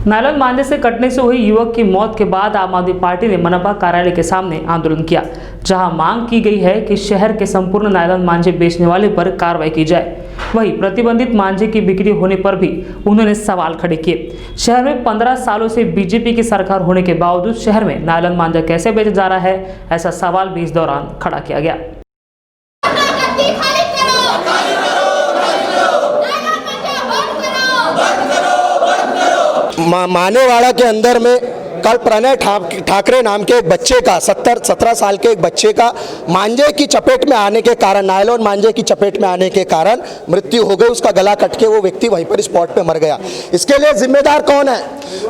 Nylon मांझे से कटने से हुई युवक की मौत के बाद आम आदमी पार्टी ने मनपा कार्यालय के सामने आंदोलन किया, जहां मांग की गई है कि शहर के संपूर्ण नायलॉन मांझे बेचने वाले पर कार्रवाई की जाए। वहीं प्रतिबंधित मांझे की बिक्री होने पर भी उन्होंने सवाल खड़े किए। शहर में 15 सालों से बीजेपी की सरकार होने के बावजूद शहर में नायलॉन मांझा कैसे बेचा जा रहा है, ऐसा सवाल भी इस दौरान खड़ा किया गया। मानेवाड़ा के अंदर में कल प्रणय ठाकरे नाम के एक बच्चे का 17 साल के एक बच्चे का मांझे की चपेट में आने के कारण, नायलॉन मांझे की चपेट में आने के कारण मृत्यु हो गई। उसका गला कट के वो व्यक्ति वहीं पर स्पॉट पे मर गया। इसके लिए जिम्मेदार कौन है?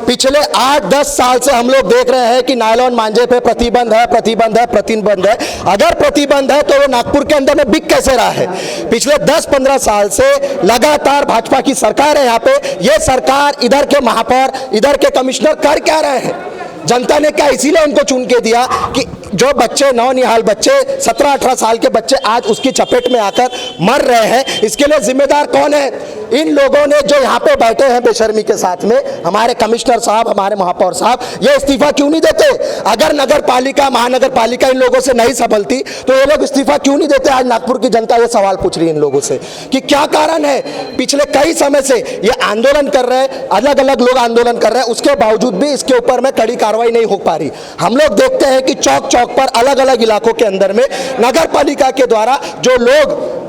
पिछले 8-10 साल से हम लोग देख रहे हैं कि नायलॉन मांझे पे प्रतिबंध है, प्रतिबंध है, प्रतिबंध है। अगर प्रतिबंध है तो वो नागपुर के अंदर में बिक कैसे रहा है? पिछले 10-15 साल से लगातार भाजपा की सरकार है यहाँ पे। ये सरकार, इधर के महापौर, इधर के कमिश्नर कर क्या रहे हैं? जनता ने क्या इसीलिए उनको चुन के दिया कि जो बच्चे, नौनिहाल बच्चे, 17-18 साल के बच्चे आज उसकी चपेट में आकर मर रहे हैं। इसके लिए जिम्मेदार कौन है? इन लोगों ने जो यहाँ पे बैठे हैं बेशर्मी के साथ में, हमारे कमिश्नर साहब, हमारे महापौर साहब, ये इस्तीफा क्यों नहीं देते? अगर नगर पालिका, महानगर पालिका इन लोगों से नहीं संभलती तो ये लोग इस्तीफा क्यों नहीं देते? आज नागपुर की जनता ये सवाल पूछ रही है इन लोगों से कि क्या कारण है। पिछले कई समय से ये आंदोलन कर रहे हैं, अलग अलग लोग आंदोलन कर रहे हैं, उसके बावजूद भी इसके ऊपर में कड़ी कार्रवाई नहीं हो पा रही। हम लोग देखते हैं कि चौक चौक पर, अलग अलग इलाकों के अंदर में नगर पालिका के द्वारा जो लोग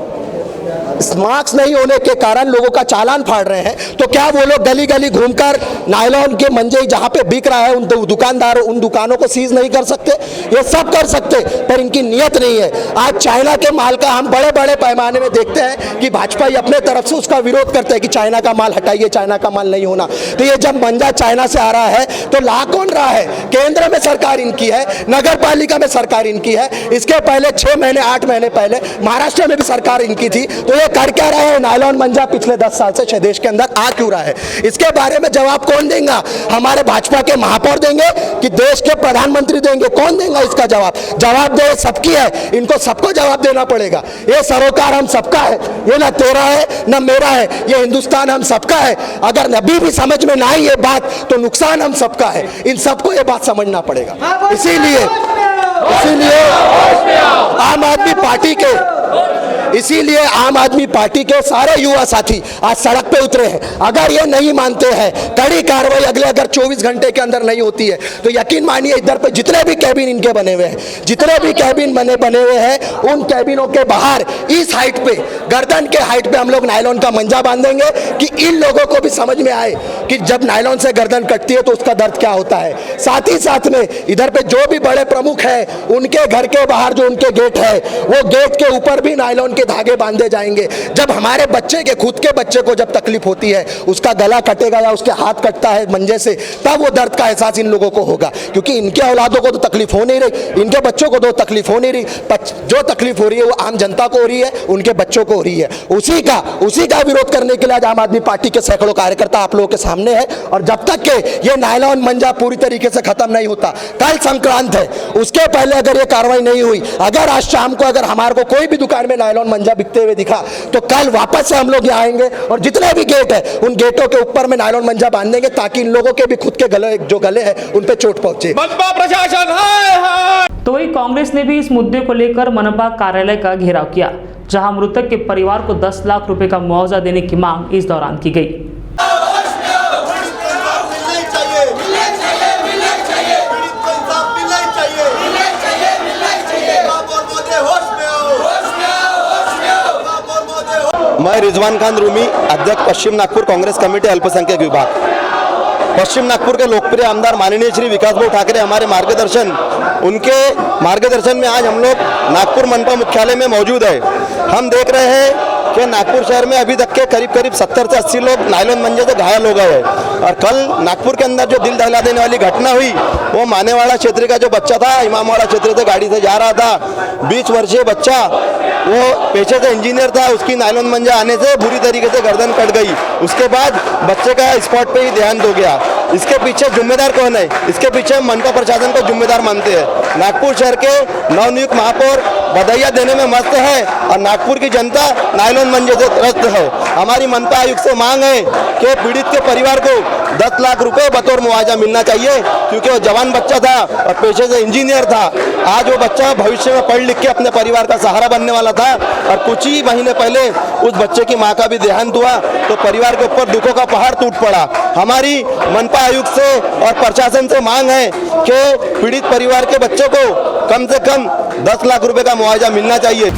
मार्क्स नहीं होने के कारण लोगों का चालान फाड़ रहे हैं, तो क्या वो लोग गली गली घूमकर नायलॉन के मंजे जहां पे बिक रहा है उन दुकानदारों, उन दुकानों को सीज नहीं कर सकते? ये सब कर सकते, पर इनकी नीयत नहीं है। आज चाइना के माल का हम बड़े बड़े पैमाने में देखते हैं कि भाजपा अपने तरफ से उसका विरोध करते हैं कि चाइना का माल हटाइए, चाइना का माल नहीं होना। तो ये जब मंजा चाइना से आ रहा है तो ला कौन रहा है? केंद्र में सरकार इनकी है, नगर पालिका में सरकार इनकी है। इसके पहले 6 महीने 8 महीने पहले महाराष्ट्र में भी सरकार इनकी थी। तो ये कर क्या रहे हैं? नायलॉन मंजा पिछले 10 साल से देश के अंदर आ क्यों रहा है? इसके बारे में जवाब कौन देगा? हमारे भाजपा के महापौर देंगे कि देश के प्रधानमंत्री देंगे? कौन देगा इसका जवाब? जवाब दे सबकी है, इनको सबको जवाब देना पड़ेगा। ये सरोकार हम सबका है, ये ना तेरा है ना मेरा है, ये हिंदुस्तान हम सबका है। अगर अभी भी समझ में ना आई ये बात तो नुकसान हम सबका है। इन सबको ये बात समझना पड़ेगा। इसीलिए आम आदमी पार्टी के सारे युवा साथी आज सड़क पे उतरे हैं। अगर ये नहीं मानते हैं, कड़ी कार्रवाई अगर 24 घंटे के अंदर नहीं होती है तो यकीन मानिए इधर पे जितने भी कैबिन इनके बने हुए हैं, जितने भी कैबिन बने हुए हैं, उन कैबिनों के बाहर इस हाइट पे, गर्दन के हाइट पे हम लोग नायलॉन का मंजा बांधेंगे कि इन लोगों को भी समझ में आए कि जब नायलॉन से गर्दन कटती है तो उसका दर्द क्या होता है। साथ ही साथ में इधर पे जो भी बड़े प्रमुख हैं, उनके घर के बाहर जो उनके गेट है, वो गेट के ऊपर भी नायलॉन के धागे बांधे जाएंगे। जब हमारे बच्चे के, खुद के बच्चे को जब तकलीफ होती है, उसका गला कटेगा या उसके हाथ कटता है मंजे से, तब वो दर्द का एहसास इन लोगों को होगा। क्योंकि इनके औलादों को तो तकलीफ हो नहीं रही, इनके बच्चों को तो तकलीफ हो नहीं रही। जो तकलीफ हो रही है वो आम जनता को हो रही है, उनके बच्चों को हो रही है। उसी का विरोध करने के लिए आज आम आदमी पार्टी के सैकड़ों कार्यकर्ता आप लोगों के सामने है। और जब तक के ये नायलॉन मंजा पूरी तरीके से खत्म नहीं होता, कल संक्रांत है, उसके पहले अगर ये कार्रवाई नहीं हुई, अगर आज शाम को अगर हमारे को कोई भी दुकान में नायलॉन मंजा बिकते हुए दिखा तो कल वापस से हम लोग यहाँ आएंगे और जितने भी गेट है उन गेटों के ऊपर में नायलॉन मंजा बांध देंगे ताकि इन लोगों के भी खुद के गले, जो गले हैं, उन पे चोट पहुंचे। मनपा प्रशासन हाय। तो वही कांग्रेस ने भी इस मुद्दे को लेकर मनपा कार्यालय का घेराव किया, जहां मृतक के परिवार को 10 लाख रुपए का मुआवजा देने की मांग इस दौरान की गई। मैं रिजवान खान रूमी, अध्यक्ष पश्चिम नागपुर कांग्रेस कमेटी अल्पसंख्यक विभाग। पश्चिम नागपुर के लोकप्रिय आमदार माननीय श्री विकास भाऊ ठाकरे हमारे उनके मार्गदर्शन में आज हम लोग नागपुर मनपा मुख्यालय में मौजूद है। हम देख रहे हैं कि नागपुर शहर में अभी तक के करीब 70 से 80 लोग नायलॉन मंजे से घायल हो गए हैं। और कल नागपुर के अंदर जो दिल दहला देने वाली घटना हुई, वो मानेवाड़ा क्षेत्र का जो बच्चा था, इमामवाड़ा क्षेत्र से गाड़ी से जा रहा था, 20 वर्षीय बच्चा, वो पेशे से इंजीनियर था, उसकी नायलॉन मंजा आने से बुरी तरीके से गर्दन कट गई। उसके बाद बच्चे का स्पॉट पे ही देहांत हो गया। इसके पीछे जिम्मेदार कौन है? इसके पीछे मनपा प्रशासन को जिम्मेदार मानते हैं। नागपुर शहर के नवनियुक्त महापौर बधाइयाँ देने में मस्त है और नागपुर की जनता नायलॉन मंजे से त्रस्त है। हमारी मनपा आयुक्त से मांग है कि पीड़ित के परिवार को 10 लाख रुपए बतौर मुआवजा मिलना चाहिए, क्योंकि वो जवान बच्चा था और पेशे से इंजीनियर था। आज वो बच्चा भविष्य में पढ़ लिख के अपने परिवार का सहारा बनने वाला था और कुछ ही महीने पहले उस बच्चे की मां का भी देहांत हुआ, तो परिवार के ऊपर दुखों का पहाड़ टूट पड़ा। हमारी मनपा आयुक्त से और प्रशासन से मांग है कि पीड़ित परिवार के बच्चों को कम से कम 10 लाख रुपए का मुआवजा मिलना चाहिए।